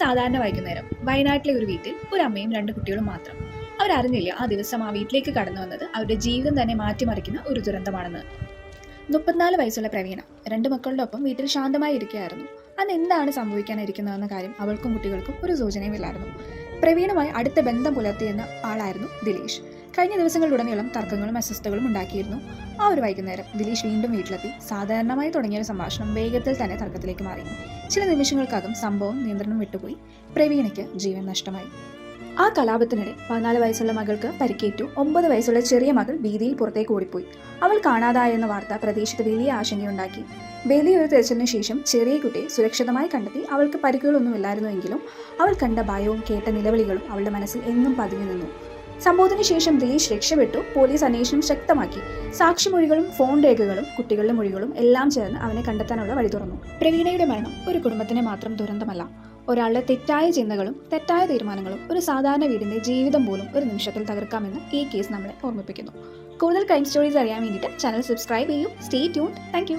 സാധാരണ വൈകുന്നേരം വയനാട്ടിലെ ഒരു വീട്ടിൽ ഒരു അമ്മയും രണ്ട് കുട്ടികളും മാത്രം. അവരറിഞ്ഞില്ല ആ ദിവസം ആ വീട്ടിലേക്ക് കടന്നു വന്നത് അവരുടെ ജീവിതം തന്നെ മാറ്റിമറിക്കുന്ന ഒരു ദുരന്തമാണെന്ന്. 34 വയസ്സുള്ള പ്രവീണ രണ്ട് മക്കളുടെ ഒപ്പം വീട്ടിൽ ശാന്തമായി ഇരിക്കുകയായിരുന്നു. അന്ന് എന്താണ് സംഭവിക്കാനിരിക്കുന്നതെന്ന കാര്യം അവൾക്കും കുട്ടികൾക്കും ഒരു സൂചനയുമില്ലായിരുന്നു. പ്രവീണുമായി അടുത്ത ബന്ധം പുലർത്തിയെന്ന ആളായിരുന്നു ദിലീഷ്. കഴിഞ്ഞ ദിവസങ്ങളിലുടനീളം തർക്കങ്ങളും അസ്വസ്ഥതകളും ഉണ്ടാക്കിയിരുന്നു. ആ ഒരു വൈകുന്നേരം ദിലീഷ് വീണ്ടും വീട്ടിലെത്തി. സാധാരണമായി തുടങ്ങിയ സംഭാഷണം വേഗത്തിൽ തന്നെ തർക്കത്തിലേക്ക് മാറി. ചില നിമിഷങ്ങൾക്കകം സംഭവം നിയന്ത്രണം വിട്ടുപോയി. പ്രവീണയ്ക്ക് ജീവൻ നഷ്ടമായി. ആ കലാപത്തിനിടെ 14 വയസ്സുള്ള മകൾക്ക് പരിക്കേറ്റു. 9 വയസ്സുള്ള ചെറിയ മകൾ ഭീതിയിൽ പുറത്തേക്ക് ഓടിപ്പോയി. അവൾ കാണാതായെന്ന വാർത്ത പ്രദേശത്ത് വലിയ ആശങ്കയുണ്ടാക്കി. വലിയൊരു തെരച്ചിലിനു ശേഷം ചെറിയ കുട്ടിയെ സുരക്ഷിതമായി കണ്ടെത്തി. അവൾക്ക് പരിക്കുകളൊന്നുമില്ലായിരുന്നുവെങ്കിലും അവൾ കണ്ട ഭയവും കേട്ട നിലവിളികളും അവളുടെ മനസ്സിൽ എന്നും പതിഞ്ഞു നിന്നു. സംഭവത്തിന് ശേഷം ദിലീഷ് രക്ഷപ്പെട്ടു. പോലീസ് അന്വേഷണം ശക്തമാക്കി. സാക്ഷിമൊഴികളും ഫോൺ രേഖകളും കുട്ടികളുടെ മൊഴികളും എല്ലാം ചേർന്ന് അവനെ കണ്ടെത്താനുള്ള വഴി തുറന്നു. പ്രവീണയുടെ മരണം ഒരു കുടുംബത്തിന് മാത്രം ദുരന്തമല്ല. ഒരാളുടെ തെറ്റായ ചിന്തകളും തെറ്റായ തീരുമാനങ്ങളും ഒരു സാധാരണ വീടിന്റെ ജീവിതം പോലും ഒരു നിമിഷത്തിൽ തകർക്കാമെന്ന് ഈ കേസ് നമ്മളെ ഓർമ്മിപ്പിക്കുന്നു. കൂടുതൽ ക്രൈം സ്റ്റോറീസ് അറിയാൻ വേണ്ടിയിട്ട് ചാനൽ സബ്സ്ക്രൈബ് ചെയ്യൂ. Stay tuned. Thank you.